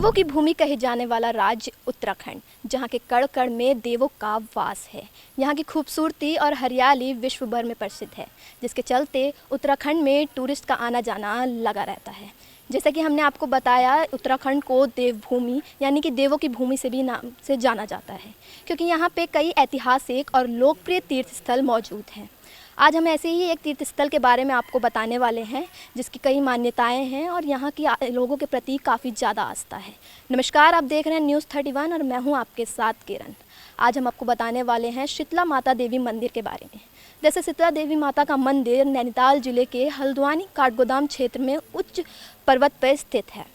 देवों की भूमि कहे जाने वाला राज्य उत्तराखंड, जहाँ के कण कण में देवों का वास है। यहाँ की खूबसूरती और हरियाली विश्व भर में प्रसिद्ध है, जिसके चलते उत्तराखंड में टूरिस्ट का आना जाना लगा रहता है। जैसा कि हमने आपको बताया, उत्तराखंड को देवभूमि यानी कि देवों की भूमि से भी नाम से जाना जाता है, क्योंकि यहाँ पे कई ऐतिहासिक और लोकप्रिय तीर्थ स्थल मौजूद हैं। आज हम ऐसे ही एक तीर्थ स्थल के बारे में आपको बताने वाले हैं, जिसकी कई मान्यताएं हैं और यहाँ की लोगों के प्रति काफ़ी ज़्यादा आस्था है। नमस्कार, आप देख रहे हैं न्यूज़ 31 और मैं हूँ आपके साथ किरण। आज हम आपको बताने वाले हैं शीतला माता देवी मंदिर के बारे में। जैसे शीतला देवी माता का मंदिर नैनीताल जिले के हल्द्वानी काठगोदाम क्षेत्र में उच्च पर्वत पर स्थित है।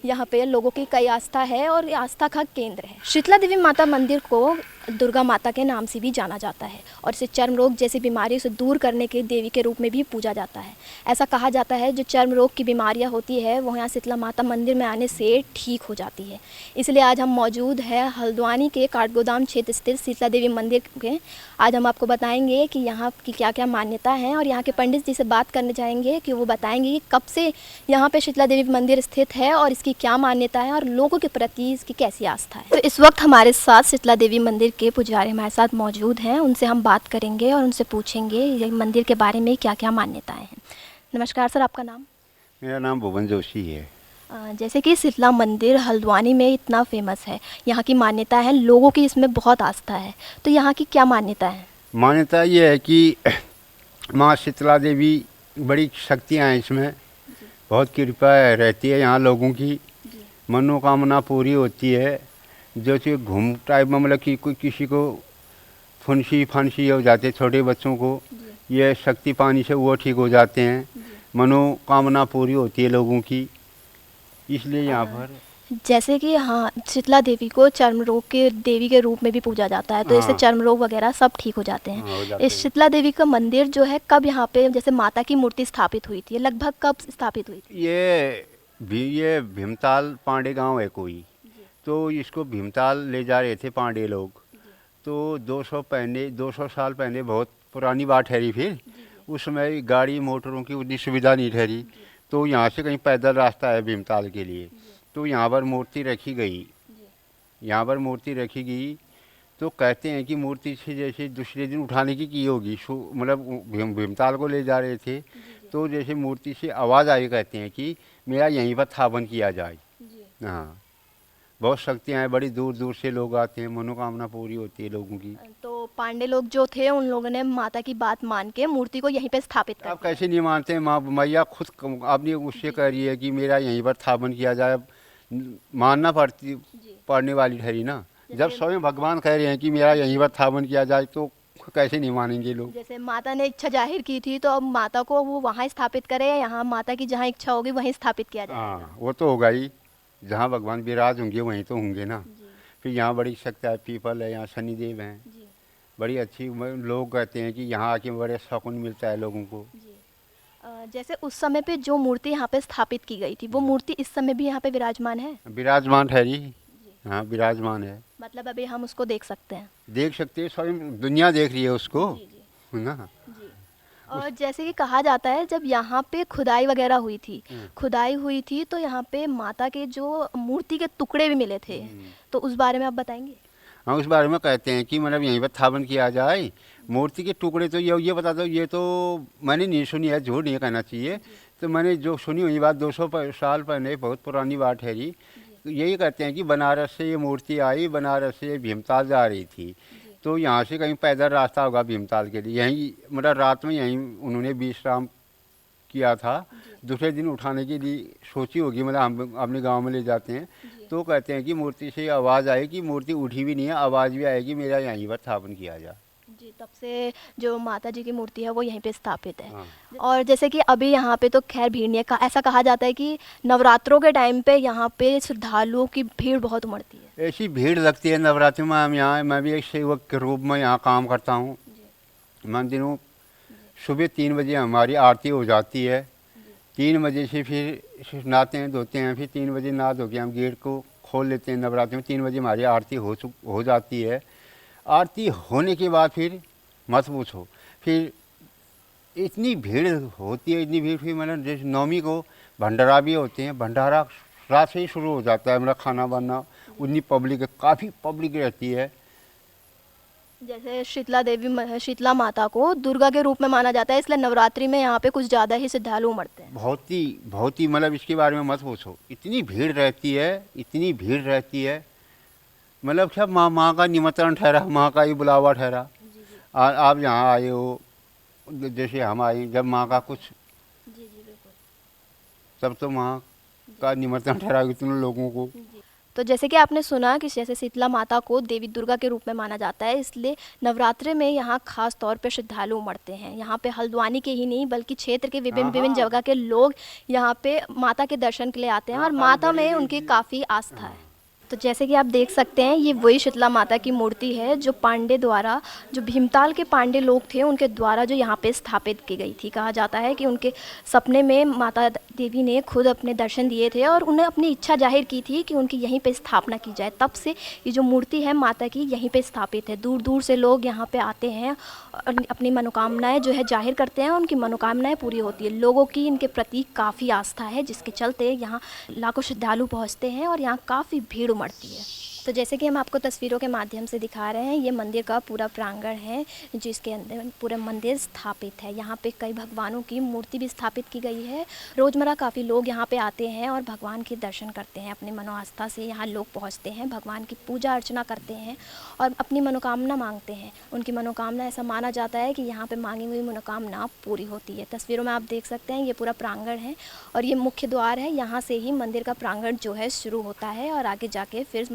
यहाँ पे लोगों की कई आस्था है और ये आस्था का केंद्र है। शीतला देवी माता मंदिर को दुर्गा माता के नाम से भी जाना जाता है और इसे चर्म रोग जैसी बीमारियों से दूर करने के देवी के रूप में भी पूजा जाता है। ऐसा कहा जाता है जो चर्म रोग की बीमारियाँ होती है वो यहाँ शीतला माता मंदिर में आने से ठीक हो जाती है। इसलिए आज हम मौजूद है हल्द्वानी के काठगोदाम क्षेत्र स्थित शीतला देवी मंदिर के। आज हम आपको बताएंगे कि यहाँ की क्या क्या मान्यता है और यहाँ के पंडित जी से बात करने चाहेंगे कि वो बताएंगे कि कब से यहाँ पे शीतला देवी मंदिर स्थित है और इसकी क्या मान्यता है और लोगों के प्रति इसकी कैसी आस्था है। तो इस वक्त हमारे साथ शीतला देवी मंदिर के पुजारी हमारे साथ मौजूद हैं। उनसे हम बात करेंगे और उनसे पूछेंगे ये मंदिर के बारे में क्या क्या मान्यताएं हैं। नमस्कार सर, आपका नाम? मेरा नाम भुवन जोशी है। जैसे कि शीतला मंदिर हल्द्वानी में इतना फेमस है, यहाँ की मान्यता है, लोगों की इसमें बहुत आस्था है, तो यहाँ की क्या मान्यता है? मान्यता ये है कि माँ शीतला देवी बड़ी शक्तियाँ हैं, इसमें बहुत कृपा रहती है यहाँ लोगों की, मनोकामना पूरी होती है। जो कि घूम टाइप में मतलब कि कोई किसी को फुंसी फांसी हो जाते, छोटे बच्चों को ये शक्ति पानी से वो ठीक हो जाते हैं, मनोकामना पूरी होती है लोगों की, इसलिए यहाँ पर। जैसे कि हाँ, शीतला देवी को चर्म रोग के देवी के रूप में भी पूजा जाता है, तो इससे चर्म रोग वगैरह सब ठीक हो जाते हैं। हो जाते इस शीतला देवी का मंदिर जो है कब यहाँ पे जैसे माता की मूर्ति स्थापित हुई थी, लगभग कब स्थापित हुई थी? ये भीमताल पांडे गांव है कोई, तो इसको भीमताल ले जा रहे थे पांडे लोग, तो 200 साल पहले, बहुत पुरानी बात ठहरी। फिर उस समय गाड़ी मोटरों की उतनी सुविधा नहीं ठहरी, तो यहाँ से कहीं पैदल रास्ता है भीमताल के लिए, तो यहाँ पर मूर्ति रखी गई। यहाँ पर मूर्ति रखी गई तो कहते हैं कि मूर्ति से जैसे दूसरे दिन उठाने की होगी, मतलब भीमताल को ले जा रहे थे, तो जैसे मूर्ति से आवाज़ आई, कहते हैं कि मेरा यहीं पर स्थापन किया जाए। हाँ, बहुत शक्तियाँ हैं, बड़ी दूर दूर से लोग आते हैं, मनोकामना पूरी होती है लोगों की। तो पांडे लोग जो थे उन लोगों ने माता की बात मान के मूर्ति को यहीं पे स्थापित कर आप दिया। कैसे नहीं मानते हैं? माँ मैया खुद अपनी उससे कह रही है कि मेरा यहीं पर स्थापन किया जाए, मानना पड़ने वाली ठहरी ना। जब स्वयं भगवान कह रहे हैं कि मेरा यहीं पर स्थापन किया जाए तो कैसे नहीं मानेंगे लोग? जैसे माता ने इच्छा जाहिर की थी, तो अब माता को वो वहाँ स्थापित करे या यहाँ माता की जहाँ इच्छा होगी वहीं स्थापित किया जाए? हाँ, वो तो होगा ही, जहाँ भगवान विराज होंगे वहीं तो होंगे ना। फिर यहाँ बड़ी शक्ति है, पीपल है, यहाँ शनिदेव हैं, बड़ी अच्छी। लोग कहते हैं कि यहाँ आके बड़े सुकून मिलता है लोगों को। जैसे उस समय पे जो मूर्ति यहाँ पे स्थापित की गई थी, वो मूर्ति इस समय भी यहाँ पे विराजमान है? विराजमान ठहरी, हाँ विराजमान है। मतलब अभी हम उसको देख सकते हैं? देख सकते हैं, स्वयं दुनिया देख रही है उसको, है ना। और जैसे कि कहा जाता है जब यहाँ पे खुदाई वगैरह हुई थी तो यहाँ पे माता के जो मूर्ति के टुकड़े भी मिले थे, तो उस बारे में आप बताएंगे? हाँ, उस बारे में कहते हैं कि मतलब यहीं पर स्थापन किया जाए। मूर्ति के टुकड़े तो ये बता दो, ये तो मैंने नहीं सुनी है, झूठ नहीं कहना चाहिए, तो मैंने जो सुनी हुई बात 200 साल पहले, बहुत पुरानी बात ठहरी, तो यही कहते हैं कि बनारस से ये मूर्ति आई, बनारस से भीमताल जा रही थी, तो यहाँ से कहीं पैदल रास्ता होगा भीमताल के लिए, यहीं मतलब रात में यहीं उन्होंने विश्राम किया था, दूसरे दिन उठाने के लिए सोची होगी, मतलब हम अपने गांव में ले जाते हैं, तो कहते हैं कि मूर्ति से आवाज़ आई कि मूर्ति उठी भी नहीं है, आवाज़ भी आएगी मेरा यहीं पर स्थापन किया जाए। जी, तब से जो माता जी की मूर्ति है वो यहीं पे स्थापित है। हाँ। और जैसे कि अभी यहाँ पे तो खैर भीड़ नहीं है, ऐसा कहा जाता है कि नवरात्रों के टाइम पे यहाँ पे श्रद्धालुओं की भीड़ बहुत उमड़ती है। ऐसी भीड़ लगती है नवरात्रि में। हम यहाँ, मैं भी एक सेवक के रूप में यहाँ काम करता हूँ मंदिरों। सुबह 3 बजे हमारी आरती हो जाती है, 3 बजे से फिर नहाते हैं धोते हैं, फिर 3 बजे नहा धो के हम गेट को खोल लेते हैं। नवरात्रि में 3 बजे हमारी आरती हो जाती है। आरती होने के बाद फिर मत पूछो, फिर इतनी भीड़ होती है, इतनी भीड़। फिर मतलब जैसे नवमी को भंडारा भी होते हैं, भंडारा रात से ही शुरू हो जाता है मेरा खाना बनना। उतनी पब्लिक, काफ़ी पब्लिक रहती है। जैसे शीतला माता को दुर्गा के रूप में माना जाता है, इसलिए नवरात्रि में यहाँ पे कुछ ज़्यादा ही श्रद्धालु उमड़ते हैं। बहुत ही मतलब इसके बारे में मत पूछो, इतनी भीड़ रहती है, इतनी भीड़ रहती है। मतलब सब माँ का निमंत्रण ठहरा, माँ का ही बुलावा ठहरा। आप यहाँ आए हो, जैसे हम आए, जब माँ का कुछ, तब तो माँ का निमंत्रण ठहरा इतने लोगों को। तो जैसे कि आपने सुना कि जैसे शीतला माता को देवी दुर्गा के रूप में माना जाता है, इसलिए नवरात्रि में यहाँ खास तौर पे श्रद्धालु उमड़ते हैं। यहाँ पे हल्द्वानी के ही नहीं बल्कि क्षेत्र के विभिन्न विभिन्न जगह के लोग यहाँ पे माता के दर्शन के लिए आते हैं और माता में उनकी काफ़ी आस्था है। तो जैसे कि आप देख सकते हैं, ये वही शीतला माता की मूर्ति है जो पांडे द्वारा, जो भीमताल के पांडे लोग थे उनके द्वारा जो यहाँ पे स्थापित की गई थी। कहा जाता है कि उनके सपने में माता देवी ने खुद अपने दर्शन दिए थे और उन्हें अपनी इच्छा जाहिर की थी कि उनकी यहीं पे स्थापना की जाए। तब से ये जो मूर्ति है माता की यहीं पे स्थापित है। दूर दूर से लोग यहाँ पे आते हैं और अपनी मनोकामनाएं जो है जाहिर करते हैं, उनकी मनोकामनाएं पूरी होती है। लोगों की इनके प्रति काफ़ी आस्था है, जिसके चलते यहाँ लाखों श्रद्धालु पहुँचते हैं और यहाँ काफ़ी भीड़ उमड़ती है। तो जैसे कि हम आपको तस्वीरों के माध्यम से दिखा रहे हैं, ये मंदिर का पूरा प्रांगण है जिसके अंदर पूरा मंदिर स्थापित है। यहाँ पे कई भगवानों की मूर्ति भी स्थापित की गई है। रोज़मर्रा काफ़ी लोग यहाँ पे आते हैं और भगवान के दर्शन करते हैं। अपनी मनोआस्था से यहाँ लोग पहुँचते हैं, भगवान की पूजा अर्चना करते हैं और अपनी मनोकामना मांगते हैं। उनकी मनोकामना, ऐसा माना जाता है कि यहाँ पर मांगी हुई मनोकामना पूरी होती है। तस्वीरों में आप देख सकते हैं ये पूरा प्रांगण है और ये मुख्य द्वार है। यहाँ से ही मंदिर का प्रांगण जो है शुरू होता है और आगे जाके फिर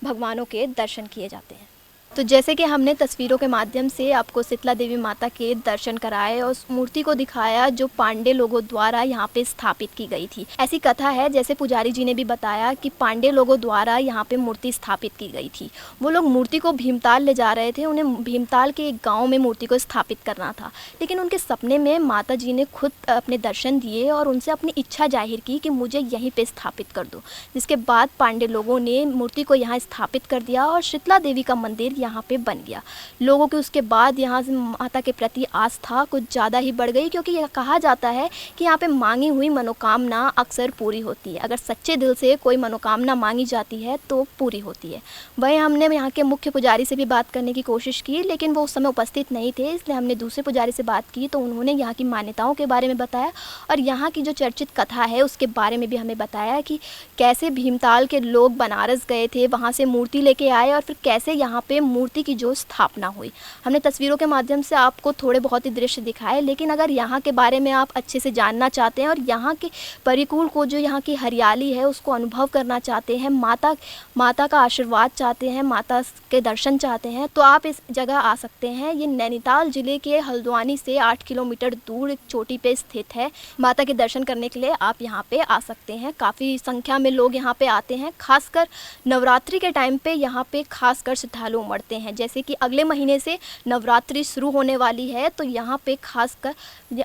भगवानों के दर्शन किए जाते हैं। तो जैसे कि हमने तस्वीरों के माध्यम से आपको शीतला देवी माता के दर्शन कराए और उस मूर्ति को दिखाया जो पांडे लोगों द्वारा यहाँ पे स्थापित की गई थी। ऐसी कथा है, जैसे पुजारी जी ने भी बताया कि पांडे लोगों द्वारा यहाँ पे मूर्ति स्थापित की गई थी। वो लोग मूर्ति को भीमताल ले जा रहे थे, उन्हें भीमताल के एक गाँव में मूर्ति को स्थापित करना था, लेकिन उनके सपने में माता जी ने खुद अपने दर्शन दिए और उनसे अपनी इच्छा जाहिर की कि मुझे यहीं पर स्थापित कर दो। जिसके बाद पांडे लोगों ने मूर्ति को यहाँ स्थापित कर दिया और शीतला देवी का मंदिर यहाँ पे बन गया। लोगों के उसके बाद यहाँ से माता के प्रति आस्था कुछ ज़्यादा ही बढ़ गई, क्योंकि यह कहा जाता है कि यहाँ पे मांगी हुई मनोकामना अक्सर पूरी होती है। अगर सच्चे दिल से कोई मनोकामना मांगी जाती है तो पूरी होती है। वहीं हमने यहाँ के मुख्य पुजारी से भी बात करने की कोशिश की, लेकिन वो उस समय उपस्थित नहीं थे, इसलिए हमने दूसरे पुजारी से बात की तो उन्होंने यहाँ की मान्यताओं के बारे में बताया और यहाँ की जो चर्चित कथा है उसके बारे में भी हमें बताया कि कैसे भीमताल के लोग बनारस गए थे, वहाँ से मूर्ति लेके आए और फिर कैसे यहाँ पे मूर्ति की जो स्थापना हुई। हमने तस्वीरों के माध्यम से आपको थोड़े बहुत ही दृश्य दिखाए, लेकिन अगर यहाँ के बारे में आप अच्छे से जानना चाहते हैं और यहाँ के परिकुल को, जो यहाँ की हरियाली है उसको अनुभव करना चाहते हैं, माता का आशीर्वाद चाहते हैं, माता के दर्शन चाहते हैं, तो आप इस जगह आ सकते हैं। ये नैनीताल जिले के हल्द्वानी से 8 किलोमीटर दूर एक चोटी पे स्थित है। माता के दर्शन करने के लिए आप यहाँ पे आ सकते हैं। काफ़ी संख्या में लोग यहाँ पे आते हैं, खासकर नवरात्रि के टाइम पे यहाँ पे खासकर श्रद्धालु उमड़ते हैं। जैसे कि अगले महीने से नवरात्रि शुरू होने वाली है, तो यहाँ पे खासकर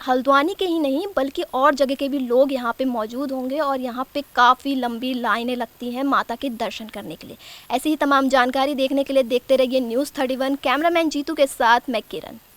हल्द्वानी के ही नहीं बल्कि और जगह के भी लोग यहाँ पे मौजूद होंगे और यहाँ पे काफ़ी लंबी लाइनें लगती हैं माता के दर्शन करने के लिए। ऐसी ही तमाम जानकारी देखने के लिए देखते रहिए न्यूज़ 31। कैमरामैन जीतू के साथ मैं किरण।